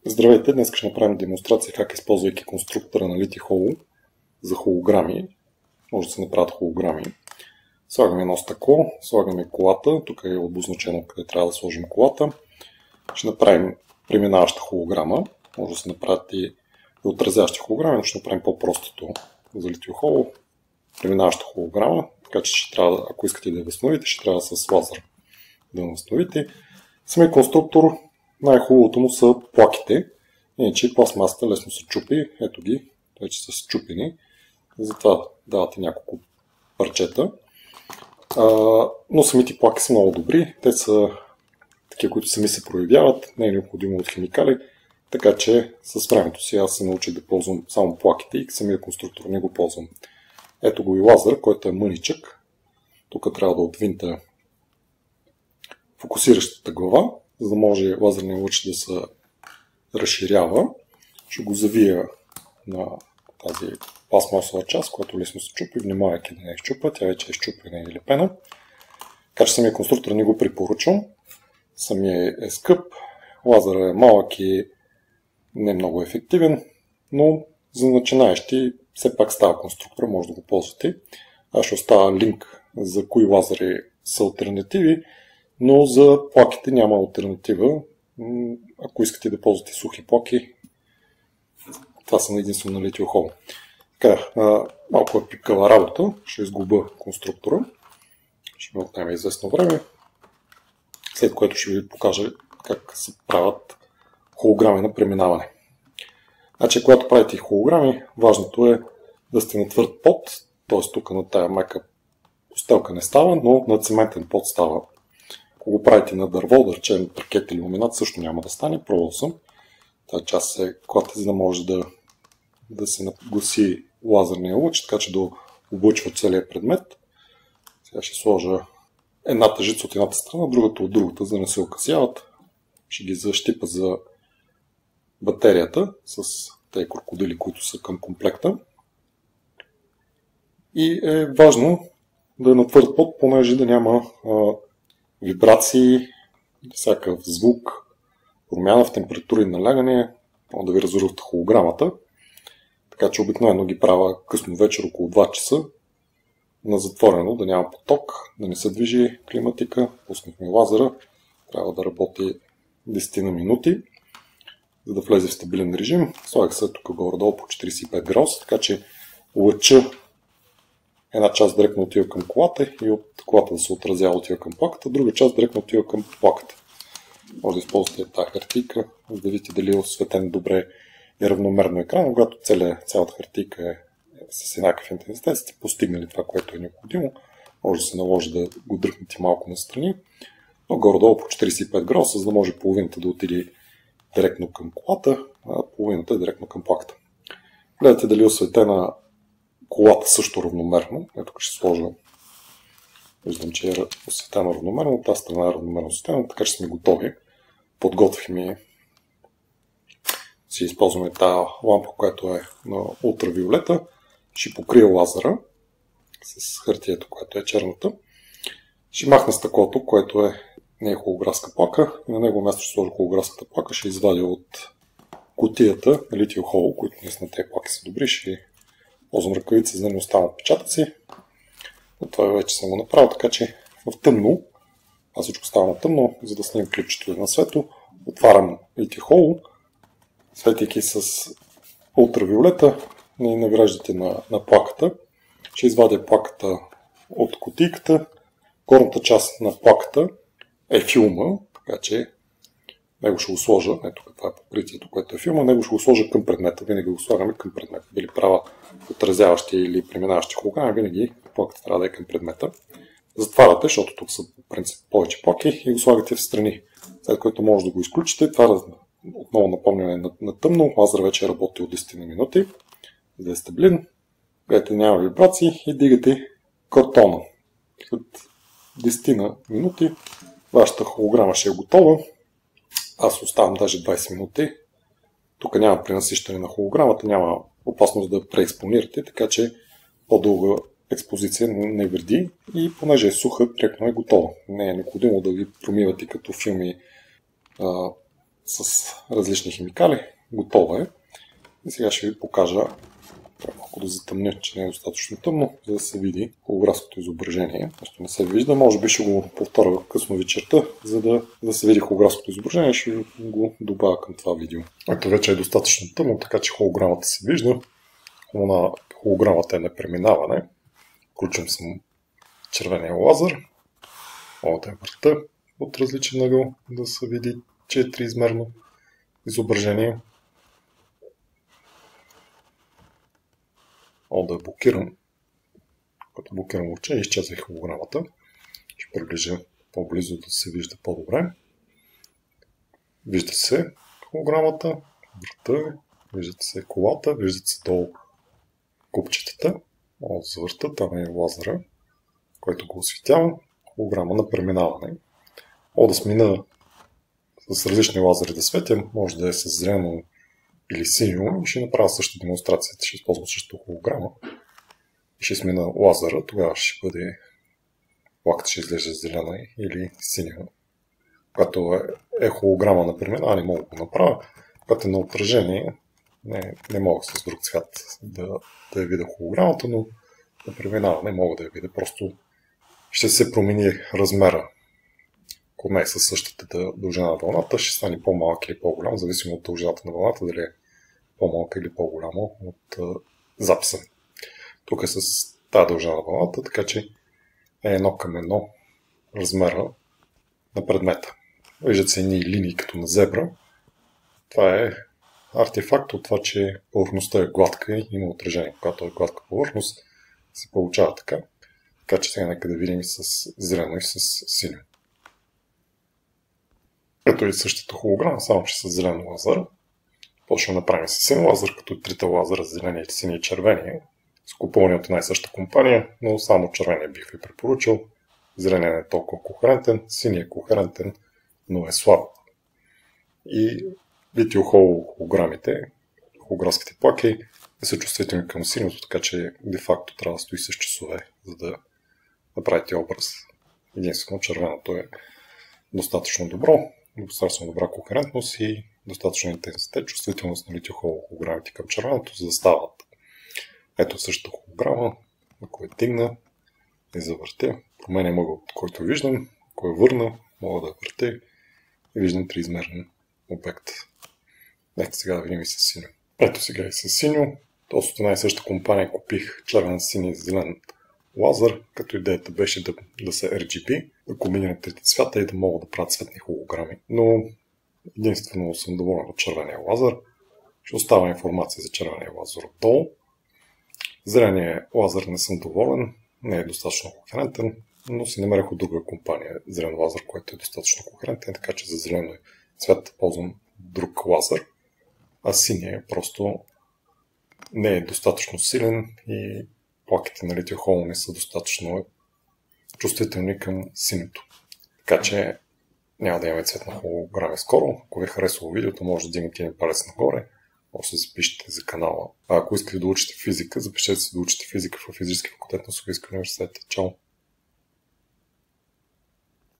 Здравейте, днес ще направим демонстрация как, използвайки конструктора на LiTiHolo за холограми, може да се направят холограми. Слагаме едно стъкло, слагаме колата, тук е обозначено къде трябва да сложим колата. Ще направим преминаваща холограма, може да се направят и отразящи холограми, но ще направим по-простото за LiTiHolo. Преминаваща холограма, така че ще трябва, ако искате да я възстановите, ще трябва с лазер да я възстановите. Самият конструктор, най-хубавото му са плаките, иначе пластмасата лесно се чупи, ето ги, вече са счупени, затова давате няколко парчета. Но самите плаки са много добри, те са такива, които сами се проявяват, не е необходимо от химикали, така че с времето си аз се научих да ползвам само плаките и самия конструктор не го ползвам. Ето го и лазер, който е мъничък, тук трябва да отвинта фокусиращата глава, за да може лазерния лъч да се разширява. Ще го завия на тази пластмасова част, която лесно се чупи, внимавайки да не изчупа, тя вече е изчупена и лепена. Така че самия конструктор не го препоръчвам. Самия е скъп, лазерът е малък и не много ефективен, но за начинаещи все пак става конструктор, може да го ползвате. Аз ще оставя линк за кои лазери са алтернативи, но за плаките няма алтернатива. Ако искате да ползвате сухи плаки, това са единствено на LiTiHolo. Така, малко е пикава работа, ще изгуба конструктора. Ще ми отнеме известно време, след което ще ви покажа как се правят холограми на преминаване. Значи, когато правите холограми, важното е да сте на твърд пот, т.е. тук на тая мека постелка не става, но на цементен пот става. Ако го правите на дърво, да речем паркет или ламинат, също няма да стане, пробвал съм. Тази част е клата, за да може да се нагласи лазерния лъч, така че да облъчва целият предмет. Сега ще сложа едната жица от едната страна, другата от другата, за да не се окъсяват. Ще ги защипа за батерията с тези крокодили, които са към комплекта. И е важно да е на твърд пот, понеже да няма вибрации, всякакъв звук, промяна в температура и налягане, да ви разрушат холограмата. Така че обикновено ги правя късно вечер, около 2 часа, на затворено, да няма поток, да не се движи климатика. Пуснахме лазера, трябва да работи 10 на минути, за да влезе в стабилен режим. Слагах се тук горе-долу по 45 градуса, така че лъча една част директно отива към колата и от колата да се отразява отива към плаката, друга част директно отива към плаката. Може да използвате тази хартийка, за да видите дали е осветен добре и равномерно екран. Когато цялата хартийка е с еднакъв интензитет, сте постигнали това, което е необходимо. Може да се наложи да го дръпнете малко настрани, но горе-долу по 45 градуса, за да може половината да отиде директно към колата, а половината е директно към плаката. Гледате дали е осветена колата също равномерно. Ето тук ще сложа. Виждам, че е осветена равномерно. Тази страна е равномерно осветена, така че сме готови. Подготвихме. Си използваме тази лампа, която е на ултравиолета. Ще покрия лазера с хартията, която е черната. Ще махна стъклото, което не е холографска плака. И на него място ще сложа холографската плака. Ще извадя от кутията на LiTiHolo, които наистина тези плаки са добри. Ще ползвам ръкавица, за да не останат отпечатъци. Но това вече съм го направил, така че в тъмно, аз всичко става на тъмно, за да снимам клипчето на светло. Отварям LiTiHolo, светейки с ултравиолета и навреждате на плаката. Ще извадя плаката от кутийката. Горната част на плаката е филма, така че него ще го сложа, ето това е покритието, което е филма, него ще го сложа към предмета, винаги го слагаме към предмета. Дали правя отразяващи или преминаващи холограми, винаги плаката трябва да е към предмета. Затваряте, защото тук са по принцип повече плаки и го слагате в страни. След което може да го изключите, това отново напомняне на тъмно, лазер вече работи от 10 на минути, за да е стабилен. Гледате, няма вибрации и дигате картона. След 10 на минути вашата холограма ще е готова. Аз оставам даже 20 минути. Тук няма пренасищане на холограмата, няма опасност да преекспонирате, така че по-дълга експозиция не вреди и понеже е суха, директно е готова. Не е необходимо да ви промивате като филми с различни химикали. Готова е. И сега ще ви покажа, малко да затъмня, че не е достатъчно тъмно, за да се види холографското изображение. Нещо не се вижда. Може би ще го повторя късно вечерта, за да се види холографското изображение. Ще го добавя към това видео. Ето вече е достатъчно тъмно, така че холограмата се вижда. Холограмата е на преминаване. Включвам съм червения лазер. Мога да я върта от различен ъгъл, да се види, че е триизмерно изображение. Мога да я блокирам. Като блокирам лъча, изчезва и холограмата. Ще приближа по-близо да се вижда по-добре. Вижда се холограмата, върта, виждат се колата, виждат се долу купчетата. Мога да завърта, там е лазера, който го осветява. Холограма на преминаване. Мога да смина с различни лазери да светя, може да е с зелено или синьо, и ще направя същата демонстрация. Ще използвам същата холограма. И ще смина лазера, тогава ще бъде лаката ще изглежда зелена или синя. Когато е холограма на преминаване, мога да го направя. Когато е на отражение, не мога с друг цвят да я видя холограмата, но на преминаване мога да я видя. Просто ще се промени размера. Ако не е със същата дължина на вълната, ще стане по-малък или по-голям, зависимо от дължината на вълната, дали е по-малка или по-голяма от записа. Тук е с тази дължина на вълната, така че е 1:1 размера на предмета. Виждат се едни линии като на зебра. Това е артефакт от това, че повърхността е гладка и има отражение. Когато е гладка повърхност, се получава така. Така че сега нека да видим и с зелено и с синьо. Ето и същата холограма, само че с зелен лазер. Почваме да направим с син лазер, като трите лазера, зеления, синия и червения. Скупувани от една и съща компания, но само червения бих ви препоръчал. Зеления не е толкова кохерентен, синия е кохерентен, но е слаб. И литиохолограмите, холографските плаки, не са чувствителни към синьото, така че де-факто трябва да стои с часове, за да направите образ. Единствено червеното е достатъчно добро, достатъчно добра кохерентност и достатъчно интензитет, чувствителност на литиохолограмите към червеното, за да стават. Ето същата холограма, ако я дигна и завъртя, променя мъгъл, който виждам, ако я върна, мога да я въртя и виждам триизмерен обект. Нека сега да видим и с синьо. Ето сега и с синьо. От една и съща компания купих червен, син и зелен лазер, като идеята беше да са RGB, да комбинират трите цвята и да мога да правят цветни холограми. Но единствено съм доволен от червения лазер. Ще оставя информация за червения лазер отдолу. Зеления лазер не съм доволен, не е достатъчно кохерентен, но си намерих от друга компания зелен лазер, който е достатъчно кохерентен, така че за зелено цвят ползвам друг лазер, а синия просто не е достатъчно силен и плаките на литиохол не са достатъчно чувствителни към синето. Така че няма да имаме цветна холограми скоро. Ако ви е харесало видеото, може да дигнете един палец нагоре, може да се запишете за канала. А ако искате да учите физика, запишете се да учите физика в физически факултет на Софийския университет. Чао!